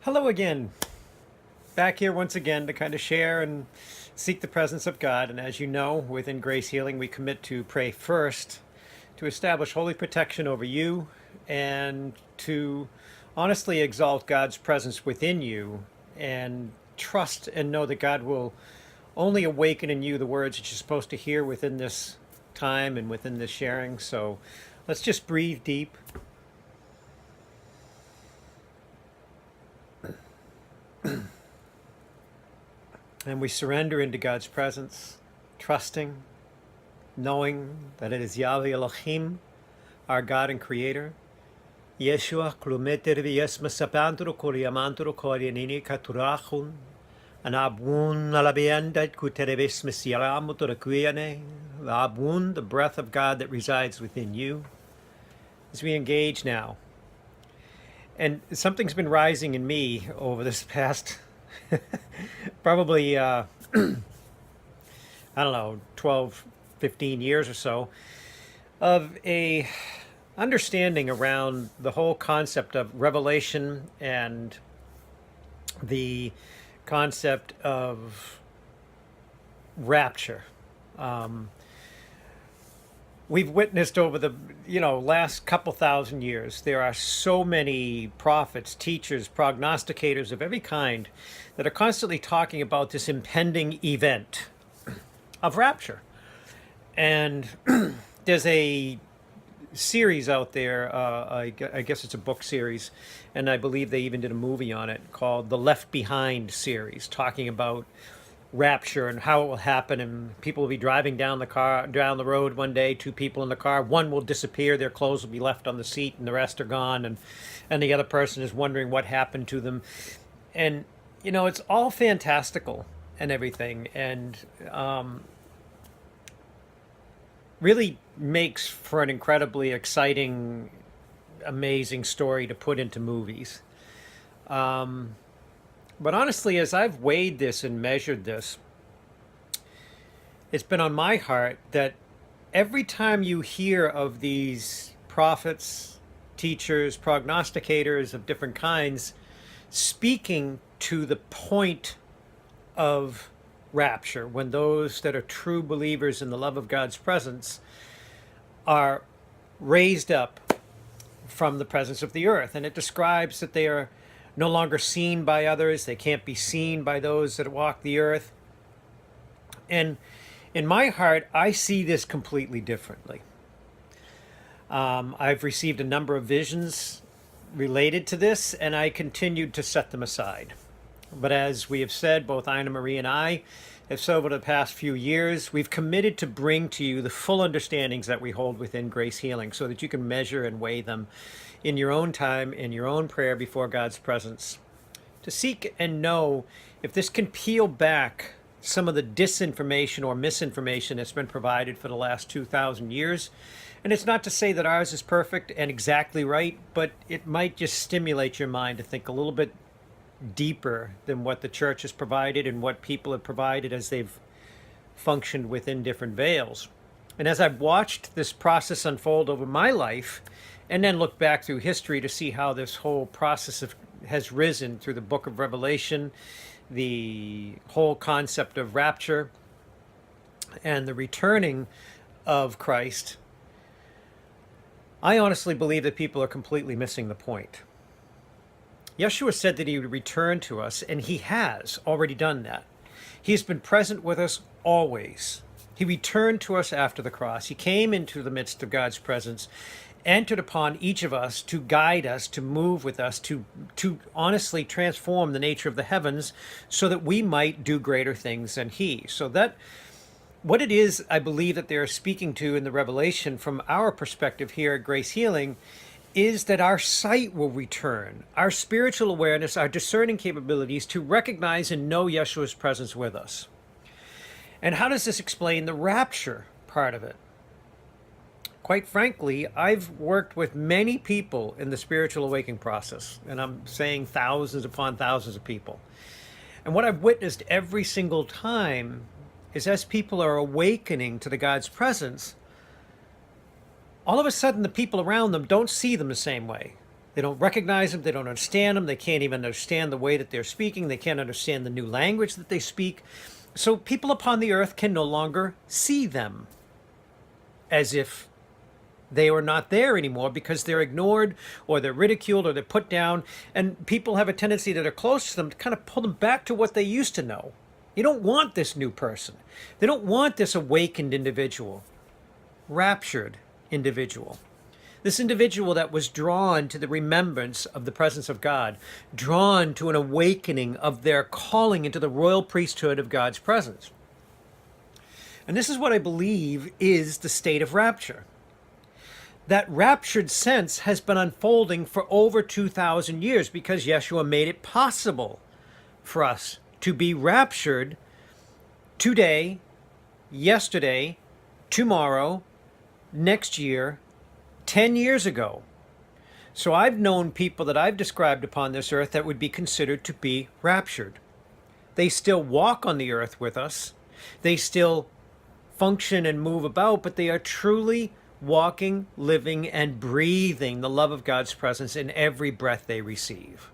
Hello again. Back here once again to kind of share and seek the presence of God. And as you know, within Grace Healing, we commit to pray first to establish holy protection over you and to honestly exalt God's presence within you and trust and know that God will only awaken in you the words that you're supposed to hear within this time and within this sharing. So let's just breathe deep. And we surrender into God's presence, trusting, knowing that it is Yahweh Elohim, our God and Creator. YahShua klumeter vies masapantro koriamantro korianini katurachun. Anabun alabianda kuterevis mesiaramu torakuiane. Labun, the breath of God that resides within you. As we engage now. And something's been rising in me over this past probably, I don't know, 12, 15 years or so, of a understanding around the whole concept of revelation and the concept of rapture. We've witnessed over the last couple thousand years, there are so many prophets, teachers, prognosticators of every kind that are constantly talking about this impending event of rapture. And there's a series out there, I guess it's a book series, and I believe they even did a movie on it called the Left Behind series, talking about rapture and how it will happen, and people will be driving down the road one day, two people in the car, one will disappear, their clothes will be left on the seat and the rest are gone, and the other person is wondering what happened to them. And it's all fantastical and everything, and really makes for an incredibly exciting, amazing story to put into movies. But honestly, as I've weighed this and measured this, it's been on my heart that every time you hear of these prophets, teachers, prognosticators of different kinds speaking to the point of rapture, when those that are true believers in the love of God's presence are raised up from the presence of the earth, and it describes that they are no longer seen by others. They can't be seen by those that walk the earth. And in my heart, I see this completely differently. I've received a number of visions related to this, and I continued to set them aside. But as we have said, both Ina Marie and I have said over the past few years, we've committed to bring to you the full understandings that we hold within Grace Healing so that you can measure and weigh them in your own time, in your own prayer before God's presence, to seek and know if this can peel back some of the disinformation or misinformation that's been provided for the last 2,000 years. And it's not to say that ours is perfect and exactly right, but it might just stimulate your mind to think a little bit deeper than what the church has provided and what people have provided as they've functioned within different veils. And as I've watched this process unfold over my life, and then look back through history to see how this whole process has risen through the book of Revelation, the whole concept of rapture, and the returning of Christ, I honestly believe that people are completely missing the point. YahShua said that he would return to us, and he has already done that. He's been present with us always. He returned to us after the cross. He came into the midst of God's presence, entered upon each of us to guide us, to move with us, to honestly transform the nature of the heavens so that we might do greater things than he. So that what it is, I believe, that they're speaking to in the Revelation from our perspective here at Grace Healing is that our sight will return, our spiritual awareness, our discerning capabilities to recognize and know Yeshua's presence with us. And how does this explain the rapture part of it? Quite frankly, I've worked with many people in the spiritual awakening process, and I'm saying thousands upon thousands of people. And what I've witnessed every single time is as people are awakening to the God's presence, all of a sudden the people around them don't see them the same way. They don't recognize them. They don't understand them. They can't even understand the way that they're speaking. They can't understand the new language that they speak. So people upon the earth can no longer see them as if they are not there anymore, because they're ignored or they're ridiculed or they're put down. And people have a tendency that are close to them to kind of pull them back to what they used to know. You don't want this new person. They don't want this awakened individual, raptured individual. This individual that was drawn to the remembrance of the presence of God, drawn to an awakening of their calling into the royal priesthood of God's presence. And this is what I believe is the state of rapture. That raptured sense has been unfolding for over 2,000 years because YahShua made it possible for us to be raptured today, yesterday, tomorrow, next year, 10 years ago. So I've known people that I've described upon this earth that would be considered to be raptured. They still walk on the earth with us. They still function and move about, but they are truly walking, living, and breathing the love of God's presence in every breath they receive.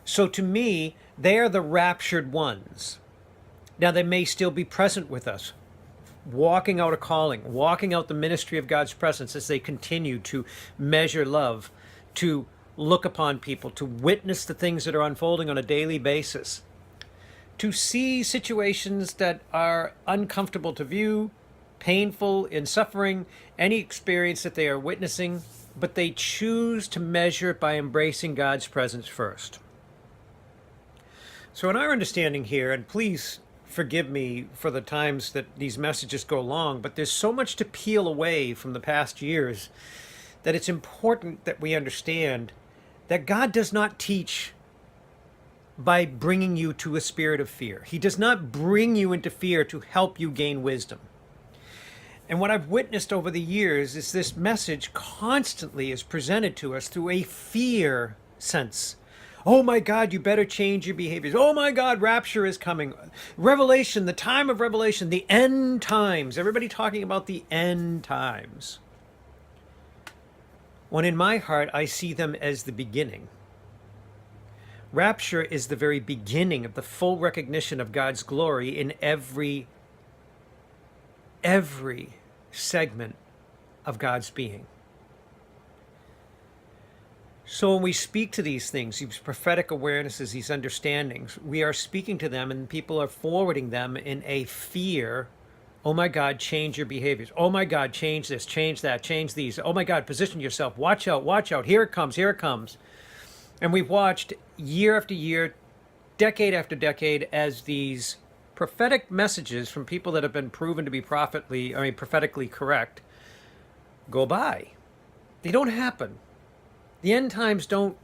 So to me, they are the raptured ones. Now, they may still be present with us, walking out a calling, walking out the ministry of God's presence as they continue to measure love, to look upon people, to witness the things that are unfolding on a daily basis, to see situations that are uncomfortable to view, painful, in suffering, any experience that they are witnessing, but they choose to measure it by embracing God's presence first. So in our understanding here, and please forgive me for the times that these messages go long, but there's so much to peel away from the past years that it's important that we understand that God does not teach by bringing you to a spirit of fear. He does not bring you into fear to help you gain wisdom. And what I've witnessed over the years is this message constantly is presented to us through a fear sense. Oh my God, you better change your behaviors. Oh my God, rapture is coming. Revelation, the time of revelation, the end times. Everybody talking about the end times. When in my heart, I see them as the beginning. Rapture is the very beginning of the full recognition of God's glory in every segment of God's being. So when we speak to these things, these prophetic awarenesses, these understandings, we are speaking to them and people are forwarding them in a fear. Oh my God, change your behaviors. Oh my God, change this, change that, change these. Oh my God, position yourself. Watch out, watch out. Here it comes, here it comes. And we've watched year after year, decade after decade, as these prophetic messages from people that have been proven to be prophetically correct go by. They don't happen. The end times don't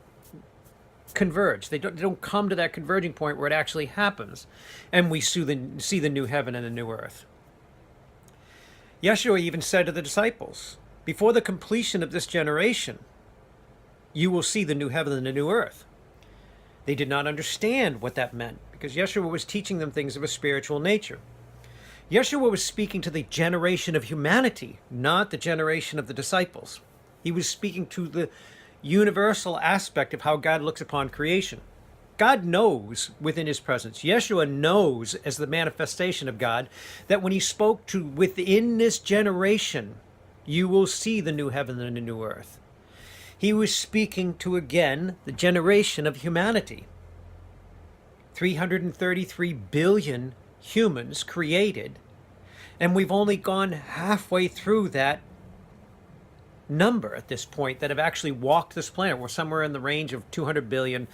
converge. They don't come to that converging point where it actually happens, and we see the new heaven and the new earth. YahShua even said to the disciples, before the completion of this generation, you will see the new heaven and the new earth. They did not understand what that meant because YahShua was teaching them things of a spiritual nature. YahShua was speaking to the generation of humanity, not the generation of the disciples. He was speaking to the universal aspect of how God looks upon creation. God knows within his presence. YahShua knows as the manifestation of God that when he spoke to within this generation, you will see the new heaven and the new earth. He was speaking to, again, the generation of humanity. 333 billion humans created, and we've only gone halfway through that number at this point that have actually walked this planet. We're somewhere in the range of 200 billion,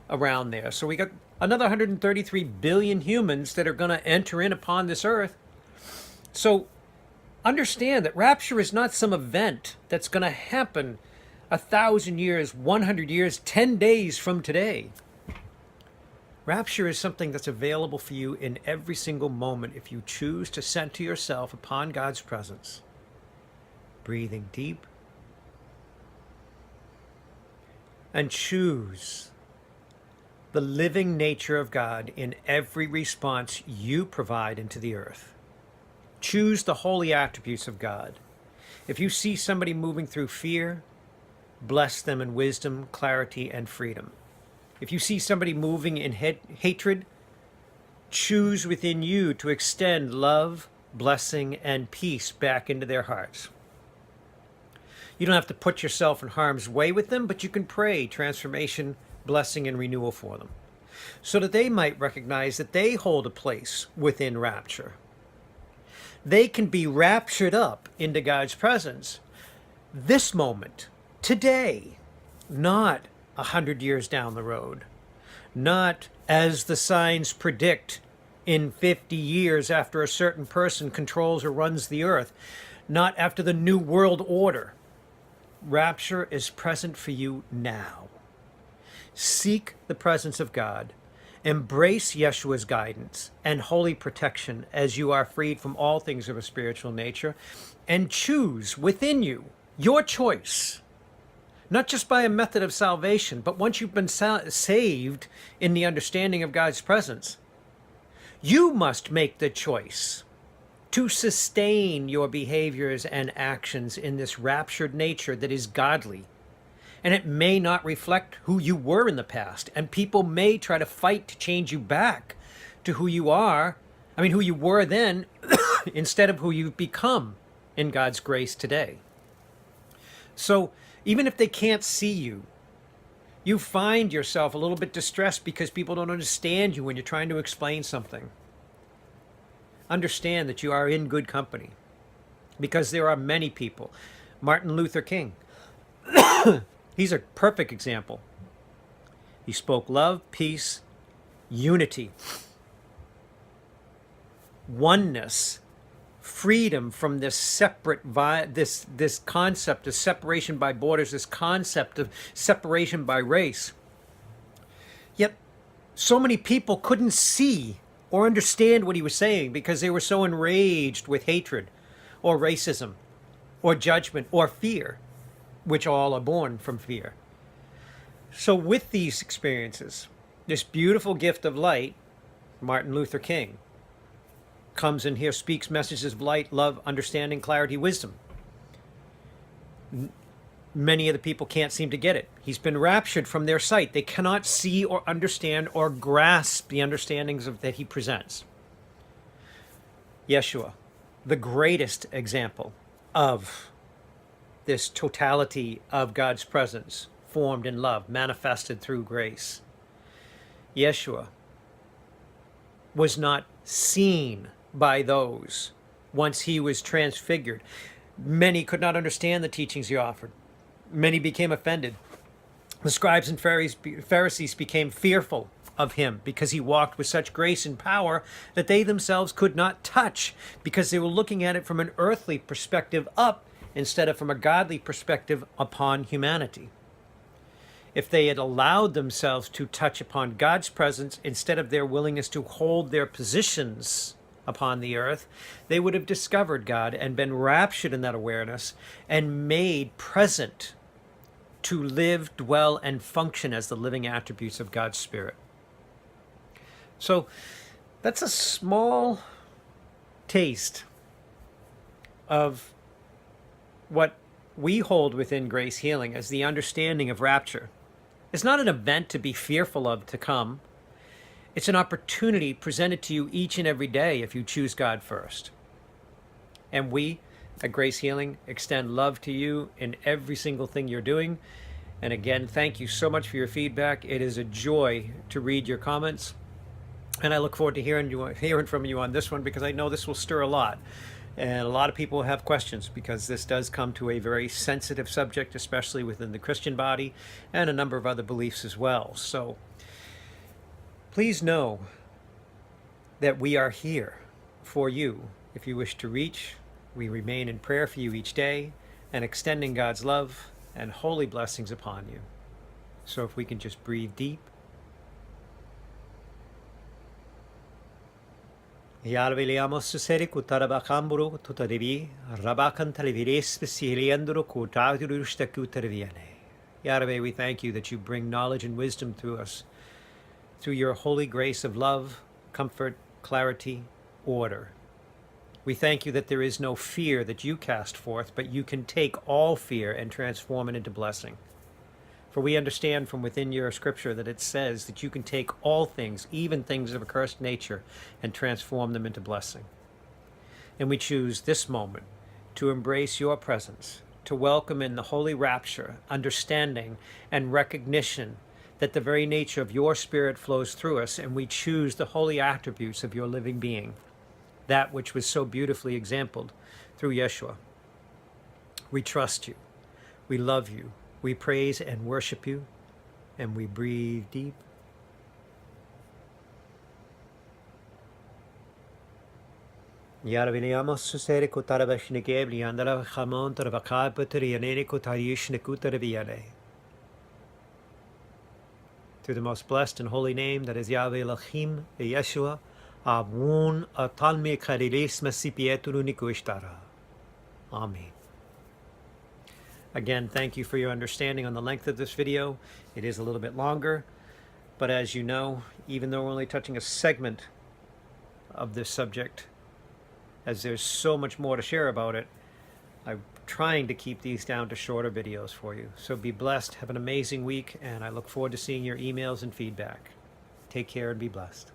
around there. So we got another 133 billion humans that are going to enter in upon this earth. So understand that rapture is not some event that's going to happen 1,000 years, 100 years, 10 days from today. Rapture is something that's available for you in every single moment if you choose to center yourself upon God's presence. Breathing deep. And choose the living nature of God in every response you provide into the earth. Choose the holy attributes of God. If you see somebody moving through fear, bless them in wisdom, clarity, and freedom. If you see somebody moving in hatred, choose within you to extend love, blessing, and peace back into their hearts. You don't have to put yourself in harm's way with them, but you can pray transformation, blessing, and renewal for them, so that they might recognize that they hold a place within rapture. They can be raptured up into God's presence this moment, today, not 100 years down the road, not as the signs predict in 50 years after a certain person controls or runs the earth, not after the New World Order. Rapture is present for you now. Seek the presence of God. Embrace YahShua's guidance and holy protection as you are freed from all things of a spiritual nature, and choose within you your choice, not just by a method of salvation, but once you've been saved in the understanding of God's presence, you must make the choice to sustain your behaviors and actions in this raptured nature that is godly. And it may not reflect who you were in the past. And people may try to fight to change you back to who you are. Who you were then, instead of who you've become in God's grace today. So even if they can't see you, you find yourself a little bit distressed because people don't understand you when you're trying to explain something. Understand that you are in good company, because there are many people. Martin Luther King, he's a perfect example. He spoke love, peace, unity, oneness, freedom from this separate, this concept of separation by borders, this concept of separation by race. Yet so many people couldn't see or understand what he was saying because they were so enraged with hatred or racism or judgment or fear, which all are born from fear. So with these experiences, this beautiful gift of light, Martin Luther King comes in here, speaks messages of light, love, understanding, clarity, wisdom. Many of the people can't seem to get it. He's been raptured from their sight. They cannot see or understand or grasp the understandings that he presents. YahShua, the greatest example of this totality of God's presence, formed in love, manifested through grace. YahShua was not seen by those once he was transfigured. Many could not understand the teachings he offered. Many became offended. The scribes and Pharisees became fearful of him because he walked with such grace and power that they themselves could not touch, because they were looking at it from an earthly perspective up instead of from a godly perspective upon humanity. If they had allowed themselves to touch upon God's presence instead of their willingness to hold their positions upon the earth, they would have discovered God and been raptured in that awareness and made present to live, dwell, and function as the living attributes of God's Spirit. So that's a small taste of what we hold within Grace Healing as the understanding of rapture. It's not an event to be fearful of to come. It's an opportunity presented to you each and every day if you choose God first. And we at Grace Healing extend love to you in every single thing you're doing. And again, thank you so much for your feedback. It is a joy to read your comments. And I look forward to hearing from you on this one, because I know this will stir a lot. And a lot of people have questions, because this does come to a very sensitive subject, especially within the Christian body and a number of other beliefs as well. So please know that we are here for you. If you wish to reach, we remain in prayer for you each day and extending God's love and holy blessings upon you. So if we can just breathe deep. Yarveliamos suseri kutarabakamburu tutaribi rabakan televides specialiandro kutarusta kutarviane. Yahweh, we thank you that you bring knowledge and wisdom through us, through your holy grace of love, comfort, clarity, order. We thank you that there is no fear that you cast forth, but you can take all fear and transform it into blessing. For we understand from within your scripture that it says that you can take all things, even things of a cursed nature, and transform them into blessing. And we choose this moment to embrace your presence, to welcome in the holy rapture, understanding and recognition that the very nature of your spirit flows through us, and we choose the holy attributes of your living being, that which was so beautifully exampled through YahShua. We trust you. We love you. We praise and worship you, and we breathe deep. Through the most blessed and holy name that is Yahweh Elohim, YahShua, Avun Atalmi Karilis Masipietu Nikuishtara. Amen. Again, thank you for your understanding on the length of this video. It is a little bit longer, but as you know, even though we're only touching a segment of this subject, as there's so much more to share about it, I'm trying to keep these down to shorter videos for you. So be blessed, have an amazing week, and I look forward to seeing your emails and feedback. Take care and be blessed.